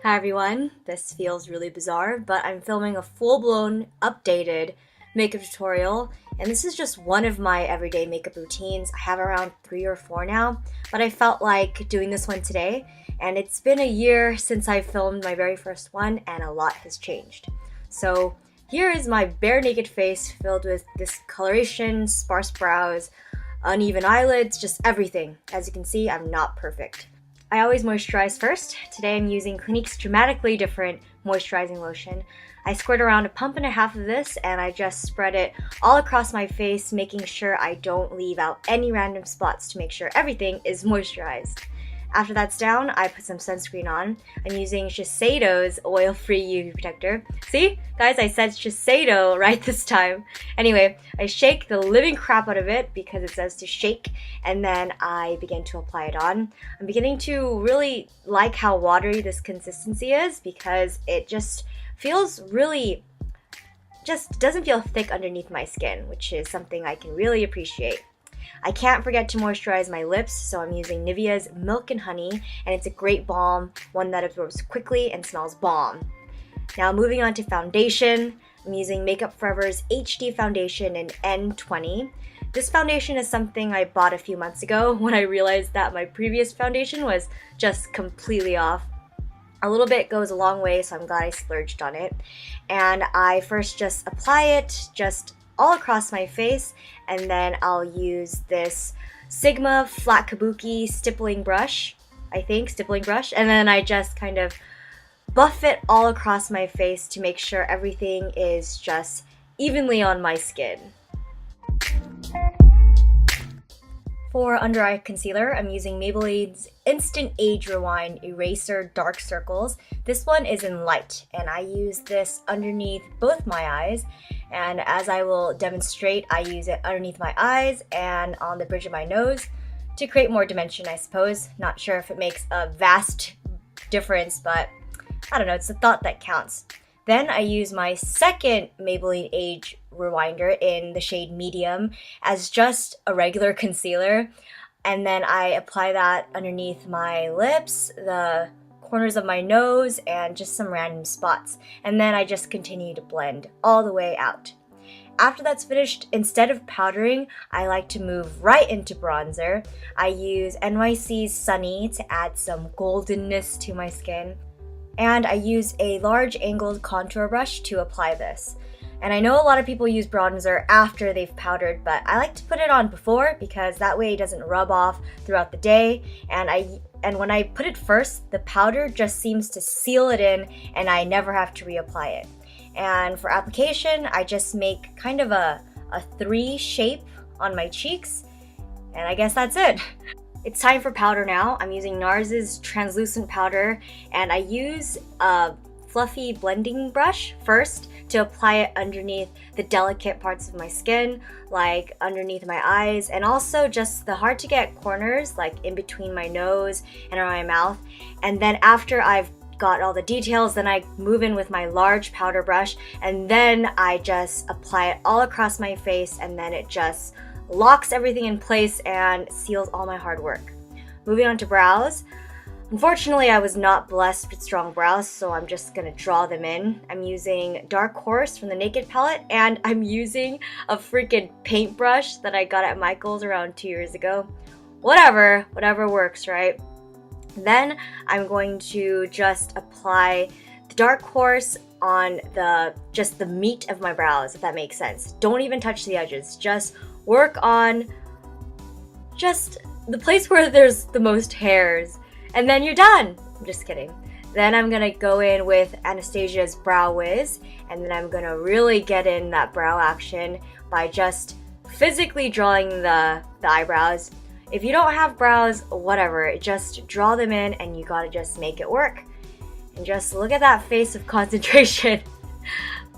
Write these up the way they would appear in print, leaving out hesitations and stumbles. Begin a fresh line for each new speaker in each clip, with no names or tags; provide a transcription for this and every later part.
Hi everyone, this feels really bizarre, but I'm filming a full-blown, updated makeup tutorial, and this is just one of my everyday makeup routines. I have around 3 or 4 now, but I felt like doing this one today, and it's been a year since I filmed my very first one, and a lot has changed. So here is my bare naked face filled with discoloration, sparse brows, uneven eyelids, just everything. As you can see, I'm not perfect. I always moisturize first. Today I'm using Clinique's dramatically different moisturizing lotion. I squirt around a pump and a half of this and I just spread it all across my face, making sure I don't leave out any random spots to make sure everything is moisturized. After that's down, I put some sunscreen on. I'm using Shiseido's oil-free UV protector. See? Guys, I said Shiseido right this time. Anyway, I shake the living crap out of it because it says to shake, and then I begin to apply it on. I'm beginning to really like how watery this consistency is because it just feels really, just doesn't feel thick underneath my skin, which is something I can really appreciate. I can't forget to moisturize my lips, so I'm using Nivea's Milk and Honey, and it's a great balm, one that absorbs quickly and smells bomb. Now moving on to foundation, I'm using Makeup Forever's HD foundation in N20. This foundation is something I bought a few months ago when I realized that my previous foundation was just completely off. A little bit goes a long way, so I'm glad I splurged on it. And I first just apply it just all across my face, and then I'll use this Sigma flat kabuki stippling brush, and then I just kind of buff it all across my face to make sure everything is just evenly on my skin. For under eye concealer, I'm using Maybelline's Instant Age Rewind Eraser Dark Circles. This one is in light, and I use this underneath both my eyes. And as I will demonstrate, I use it underneath my eyes and on the bridge of my nose to create more dimension, I suppose. Not sure if it makes a vast difference, but I don't know, it's the thought that counts. Then I use my second Maybelline Age Rewinder in the shade Medium as just a regular concealer. And then I apply that underneath my lips, the corners of my nose, and just some random spots. And then I just continue to blend all the way out. After that's finished, instead of powdering, I like to move right into bronzer. I use NYC's Sunny to add some goldenness to my skin. And I use a large angled contour brush to apply this. And I know a lot of people use bronzer after they've powdered, but I like to put it on before because that way it doesn't rub off throughout the day. And when I put it first, the powder just seems to seal it in and I never have to reapply it. And for application, I just make kind of a 3 shape on my cheeks, and I guess that's it. It's time for powder now. I'm using NARS's translucent powder, and I use a fluffy blending brush first to apply it underneath the delicate parts of my skin, like underneath my eyes, and also just the hard to get corners, like in between my nose and around my mouth. And then after I've got all the details, then I move in with my large powder brush, and then I just apply it all across my face, and then it just locks everything in place and seals all my hard work. Moving on to brows. Unfortunately, I was not blessed with strong brows, so I'm just gonna draw them in. I'm using Dark Horse from the Naked palette, and I'm using a freaking paintbrush that I got at Michael's around 2 years ago. Whatever works, right? Then I'm going to just apply the Dark Horse on just the meat of my brows, if that makes sense. Don't even touch the edges. Just work on just the place where there's the most hairs, and then you're done. I'm just kidding. Then I'm gonna go in with Anastasia's Brow Wiz, and then I'm gonna really get in that brow action by just physically drawing the eyebrows. If you don't have brows, whatever, just draw them in and you gotta just make it work. And just look at that face of concentration.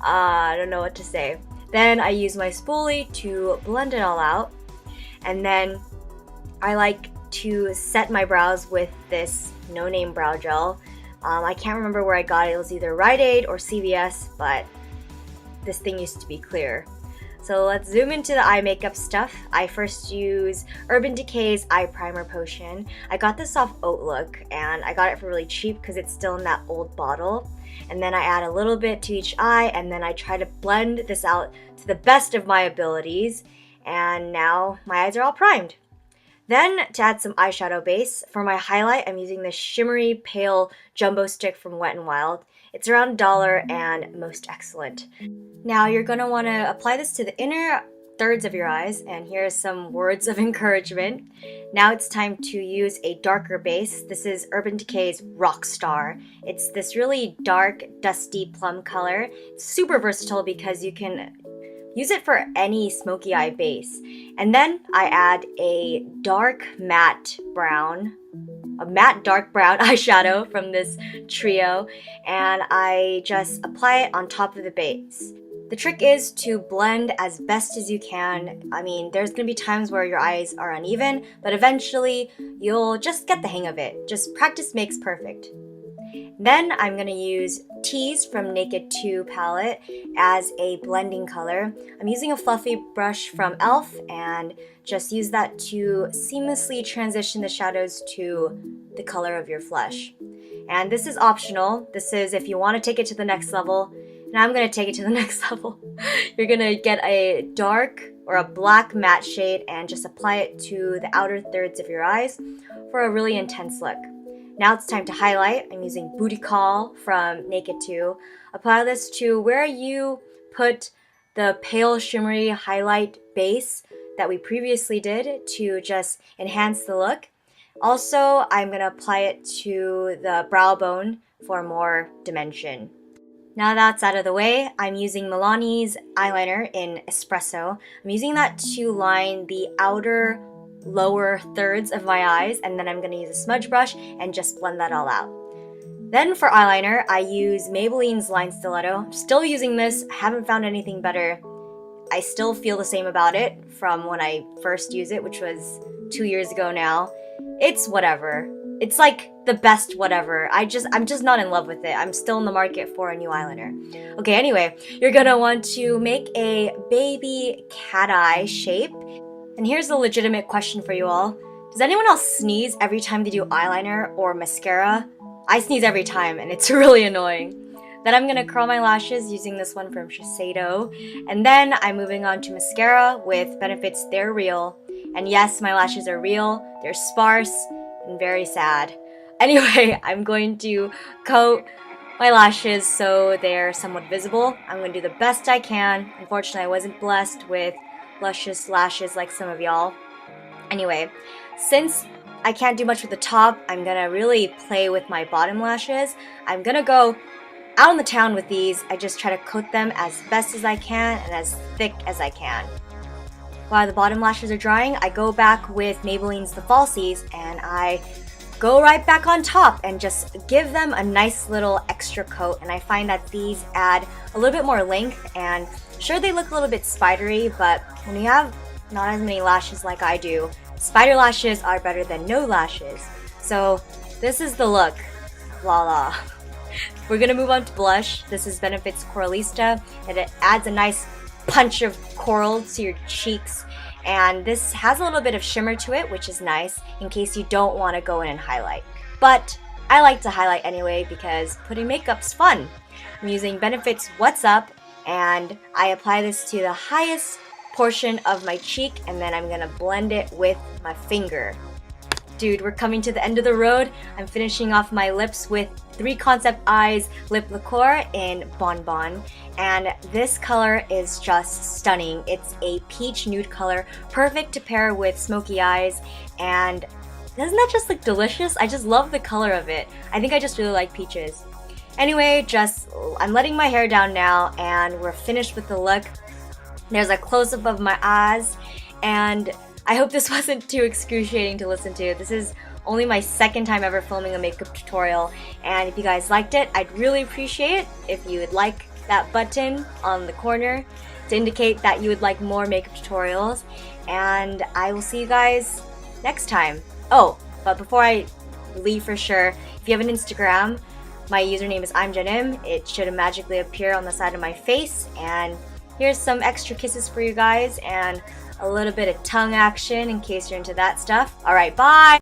I don't know what to say. Then I use my spoolie to blend it all out. And then I like to set my brows with this no-name brow gel. I can't remember where I got it. It was either Rite Aid or CVS, but this thing used to be clear. So let's zoom into the eye makeup stuff. I first use Urban Decay's Eye Primer Potion. I got this off Outlook and I got it for really cheap because it's still in that old bottle. And then I add a little bit to each eye and then I try to blend this out to the best of my abilities. And now my eyes are all primed. Then to add some eyeshadow base, for my highlight I'm using this shimmery pale jumbo stick from Wet n Wild. It's around $1 and most excellent. Now you're going to want to apply this to the inner thirds of your eyes, and here are some words of encouragement. Now it's time to use a darker base. This is Urban Decay's Rockstar. It's this really dark, dusty plum color. It's super versatile because you can use it for any smoky eye base. And then I add a dark matte dark brown eyeshadow from this trio, and I just apply it on top of the base. The trick is to blend as best as you can. I mean, there's gonna be times where your eyes are uneven, but eventually you'll just get the hang of it. Just practice makes perfect. Then I'm gonna use Tease from Naked 2 palette as a blending color. I'm using a fluffy brush from e.l.f. and just use that to seamlessly transition the shadows to the color of your flesh. And this is optional. This is if you want to take it to the next level. And I'm going to take it to the next level. You're going to get a dark or a black matte shade and just apply it to the outer thirds of your eyes for a really intense look. Now it's time to highlight. I'm using Booty Call from Naked 2. Apply this to where you put the pale shimmery highlight base that we previously did to just enhance the look. Also, I'm going to apply it to the brow bone for more dimension. Now that's out of the way, I'm using Milani's eyeliner in Espresso. I'm using that to line the outer lower thirds of my eyes, and then I'm going to use a smudge brush and just blend that all out. Then for eyeliner, I use Maybelline's Line Stiletto. I'm still using this, haven't found anything better. I still feel the same about it from when I first used it, which was 2 years ago now. It's whatever. It's like the best whatever. I'm just not in love with it. I'm still in the market for a new eyeliner. Okay, anyway, you're gonna want to make a baby cat eye shape. And here's a legitimate question for you all. Does anyone else sneeze every time they do eyeliner or mascara? I sneeze every time and it's really annoying. Then I'm gonna curl my lashes using this one from Shiseido. And then I'm moving on to mascara with Benefit's They're Real. And yes, my lashes are real, they're sparse, and very sad. Anyway, I'm going to coat my lashes so they're somewhat visible. I'm going to do the best I can. Unfortunately, I wasn't blessed with luscious lashes like some of y'all. Anyway, since I can't do much with the top, I'm gonna really play with my bottom lashes. I'm gonna go out on the town with these. I just try to coat them as best as I can and as thick as I can. While the bottom lashes are drying, I go back with Maybelline's The Falsies and I go right back on top and just give them a nice little extra coat. And I find that these add a little bit more length, and sure, they look a little bit spidery, but when you have not as many lashes like I do, spider lashes are better than no lashes. So this is the look. Voila. We're gonna move on to blush. This is Benefit's Coralista, and it adds a nice punch of coral to your cheeks, and this has a little bit of shimmer to it, which is nice in case you don't want to go in and highlight. But I like to highlight anyway because putting makeup's fun. I'm using Benefit's What's Up, and I apply this to the highest portion of my cheek, and then I'm gonna blend it with my finger. Dude, we're coming to the end of the road. I'm finishing off my lips with 3 Concept Eyes Lip Liqueur in Bon Bon. And this color is just stunning. It's a peach nude color, perfect to pair with smoky eyes. And doesn't that just look delicious? I just love the color of it. I think I just really like peaches. Anyway, I'm letting my hair down now and we're finished with the look. There's a close-up of my eyes, and I hope this wasn't too excruciating to listen to. This is only my second time ever filming a makeup tutorial, and if you guys liked it, I'd really appreciate it if you would like that button on the corner to indicate that you would like more makeup tutorials, and I will see you guys next time. Oh, but before I leave for sure, if you have an Instagram, my username is I'mJennim. It should magically appear on the side of my face, and Here's some extra kisses for you guys and a little bit of tongue action in case you're into that stuff. All right, bye!